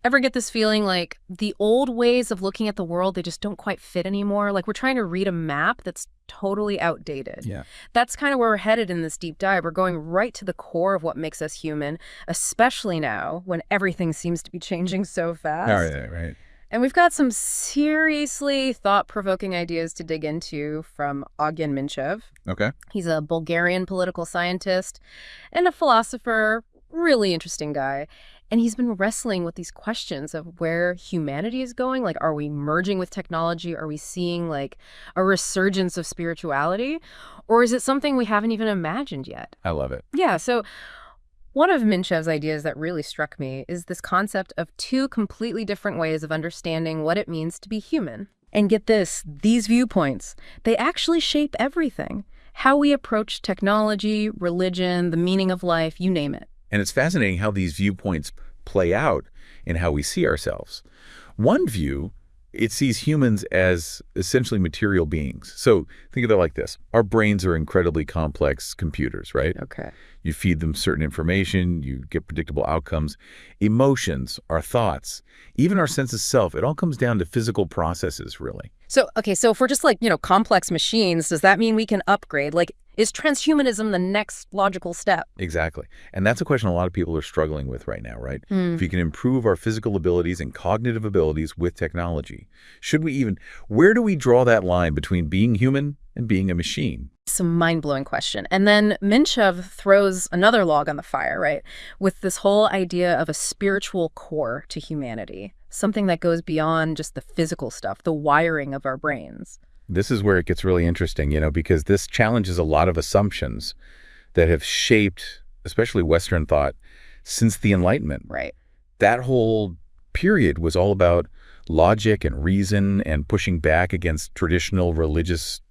Ever get this feeling like the old ways of looking at the world, they just don't quite fit anymore? Like we're trying to read a map that's totally outdated. Yeah. That's kind of where we're headed in this deep dive. We're going right to the core of what makes us human, especially now when everything seems to be changing so fast. All right, right. And we've got some seriously thought-provoking ideas to dig into from Ognyan Minchev. Okay. He's a Bulgarian political scientist and a philosopher, really interesting guy. And he's been wrestling with these questions of where humanity is going. Like, are we merging with technology? Are we seeing like a resurgence of spirituality? Or is it something we haven't even imagined yet? I love it. Yeah, so one of Minchev's ideas that really struck me is this concept of two completely different ways of understanding what it means to be human. And get this, these viewpoints, they actually shape everything. How we approach technology, religion, the meaning of life, you name it. And it's fascinating how these viewpoints play out in how we see ourselves. One view, it sees humans as essentially material beings. So think of it like this. Our brains are incredibly complex computers, right? Okay. You feed them certain information, you get predictable outcomes. Emotions, our thoughts, even our sense of self, it all comes down to physical processes, really. So, okay, so if we're just like, complex machines, does that mean we can upgrade? Like, is transhumanism the next logical step? Exactly. And that's a question a lot of people are struggling with right now, right? If you can improve our physical abilities and cognitive abilities with technology, where do we draw that line between being human and being a machine? It's a mind-blowing question. And then Minchev throws another log on the fire, right? With this whole idea of a spiritual core to humanity, something that goes beyond just the physical stuff, the wiring of our brains. This is where it gets really interesting, because this challenges a lot of assumptions that have shaped, especially Western thought, since the Enlightenment. Right. That whole period was all about logic and reason and pushing back against traditional religious,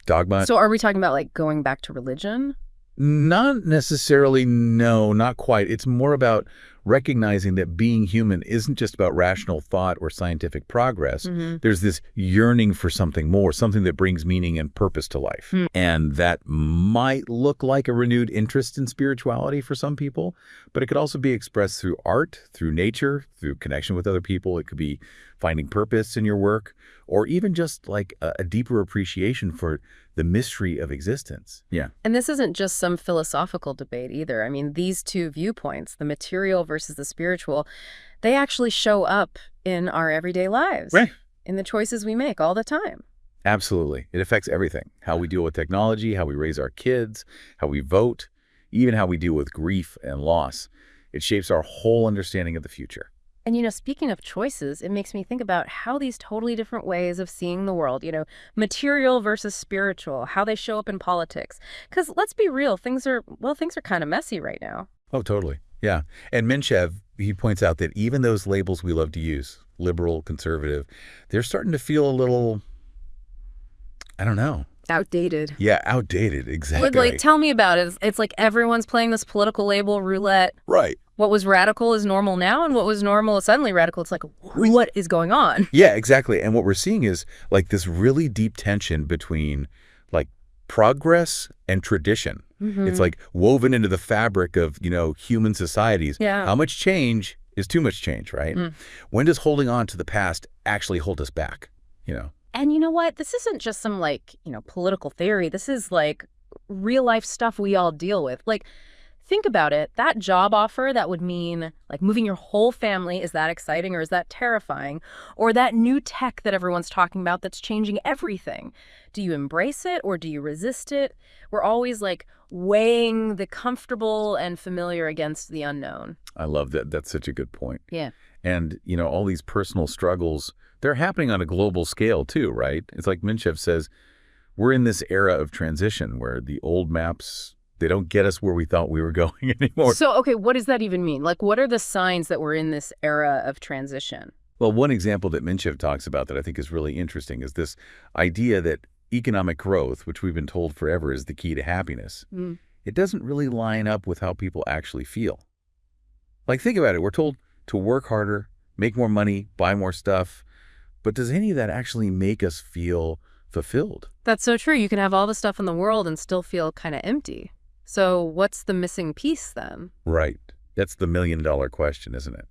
dogma. So are we talking about like going back to religion? Not necessarily, no, not quite. It's more about recognizing that being human isn't just about rational thought or scientific progress. There's this yearning for something more, something that brings meaning and purpose to life. And that might look like a renewed interest in spirituality for some people, but it could also be expressed through art, through nature, through connection with other people. It could be finding purpose in your work, or even just like a deeper appreciation for the mystery of existence. Yeah. And this isn't just some philosophical debate either. I mean, these two viewpoints, the material versus the spiritual, they actually show up in our everyday lives. Right. In the choices we make all the time. Absolutely. It affects everything. How we deal with technology, how we raise our kids, how we vote, even how we deal with grief and loss. It shapes our whole understanding of the future. And, speaking of choices, it makes me think about how these totally different ways of seeing the world, material versus spiritual, how they show up in politics. Because let's be real, things are kind of messy right now. Oh, totally. Yeah. And Minchev, he points out that even those labels we love to use, liberal, conservative, they're starting to feel a little, I don't know. Outdated. Yeah, outdated. Exactly. Like, tell me about it. It's like everyone's playing this political label roulette. Right. What was radical is normal now, and what was normal is suddenly radical. It's like, what is going on? Yeah, exactly. And what we're seeing is like this really deep tension between like progress and tradition. It's like woven into the fabric of, human societies. Yeah. How much change is too much change, right? When does holding on to the past actually hold us back, And you know what? This isn't just some political theory. This is like real life stuff we all deal with. Like, think about it. That job offer that would mean like moving your whole family, is that exciting or is that terrifying? Or that new tech that everyone's talking about that's changing everything. Do you embrace it or do you resist it? We're always like weighing the comfortable and familiar against the unknown. I love that. That's such a good point. Yeah. And, all these personal struggles, they're happening on a global scale too, right? It's like Minchev says, we're in this era of transition where the old maps, they don't get us where we thought we were going anymore. So, okay, what does that even mean? Like, what are the signs that we're in this era of transition? Well, one example that Minchev talks about that I think is really interesting is this idea that economic growth, which we've been told forever is the key to happiness, it doesn't really line up with how people actually feel. Like, think about it. We're told to work harder, make more money, buy more stuff. But does any of that actually make us feel fulfilled? That's so true. You can have all the stuff in the world and still feel kind of empty. So what's the missing piece then? Right. That's the million-dollar question, isn't it?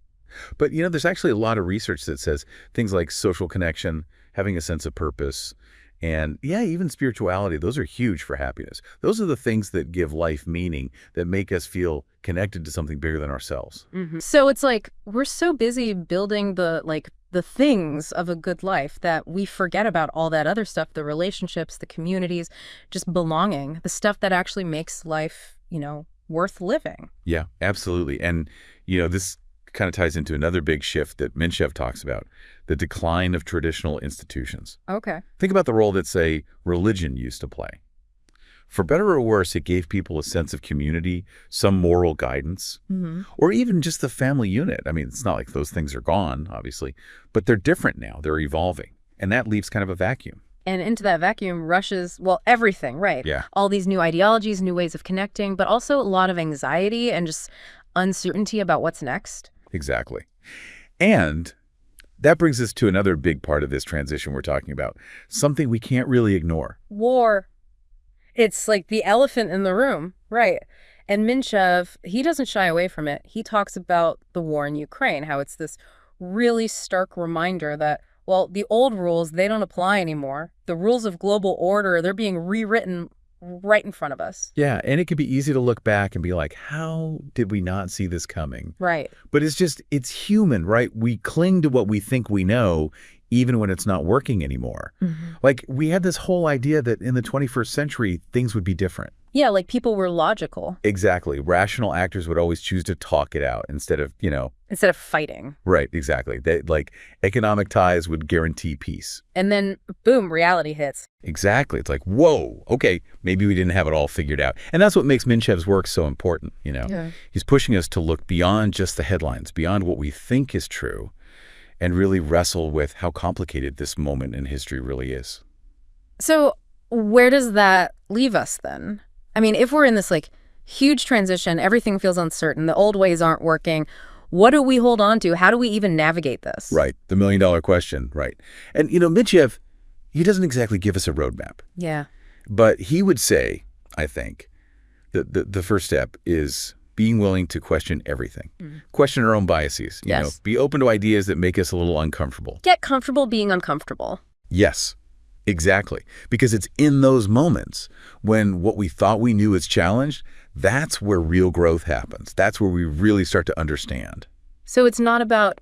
But, there's actually a lot of research that says things like social connection, having a sense of purpose, and, even spirituality, those are huge for happiness. Those are the things that give life meaning, that make us feel connected to something bigger than ourselves. So it's like we're so busy building the things of a good life that we forget about all that other stuff, the relationships, the communities, just belonging, the stuff that actually makes life, worth living. Yeah, absolutely. And, this kind of ties into another big shift that Minchev talks about, the decline of traditional institutions. Okay. Think about the role that, say, religion used to play. For better or worse, it gave people a sense of community, some moral guidance, or even just the family unit. I mean, it's not like those things are gone, obviously, but they're different now. They're evolving. And that leaves kind of a vacuum. And into that vacuum rushes, everything, right? Yeah. All these new ideologies, new ways of connecting, but also a lot of anxiety and just uncertainty about what's next. Exactly. And that brings us to another big part of this transition we're talking about, something we can't really ignore. War. It's like the elephant in the room, right? And Minchev, he doesn't shy away from it. He talks about the war in Ukraine, how it's this really stark reminder that, the old rules, they don't apply anymore. The rules of global order, they're being rewritten right in front of us. Yeah, and it can be easy to look back and be like, how did we not see this coming? Right. But it's human, right? We cling to what we think we know, even when it's not working anymore. Like, we had this whole idea that in the 21st century, things would be different. Yeah, like people were logical. Exactly. Rational actors would always choose to talk it out instead of, Instead of fighting. Right, exactly. Economic ties would guarantee peace. And then, boom, reality hits. Exactly. It's like, whoa, okay, maybe we didn't have it all figured out. And that's what makes Minchev's work so important, Yeah. He's pushing us to look beyond just the headlines, beyond what we think is true, and really wrestle with how complicated this moment in history really is. So where does that leave us then? I mean, if we're in this huge transition, everything feels uncertain, the old ways aren't working, what do we hold on to? How do we even navigate this? Right. The million-dollar question. Right. And, Minchev, he doesn't exactly give us a roadmap. Yeah. But he would say, I think, that the first step is being willing to question everything. Question our own biases. Yes. Be open to ideas that make us a little uncomfortable. Get comfortable being uncomfortable. Yes. Exactly. Because it's in those moments when what we thought we knew is challenged, that's where real growth happens. That's where we really start to understand. So it's not about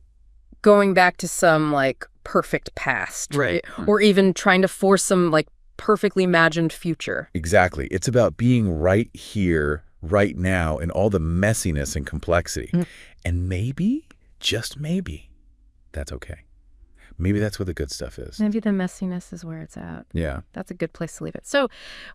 going back to some perfect past. Right. Or even trying to force some perfectly imagined future. Exactly. It's about being right here, right now, in all the messiness and complexity. And maybe, just maybe, that's okay. Maybe that's where the good stuff is. Maybe the messiness is where it's at. Yeah. That's a good place to leave it. So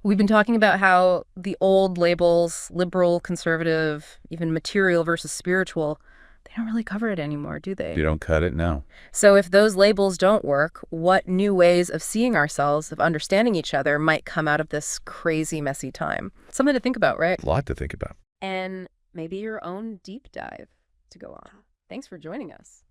we've been talking about how the old labels, liberal, conservative, even material versus spiritual, they don't really cover it anymore, do they? You don't cut it? No. So if those labels don't work, what new ways of seeing ourselves, of understanding each other might come out of this crazy, messy time? Something to think about, right? A lot to think about. And maybe your own deep dive to go on. Thanks for joining us.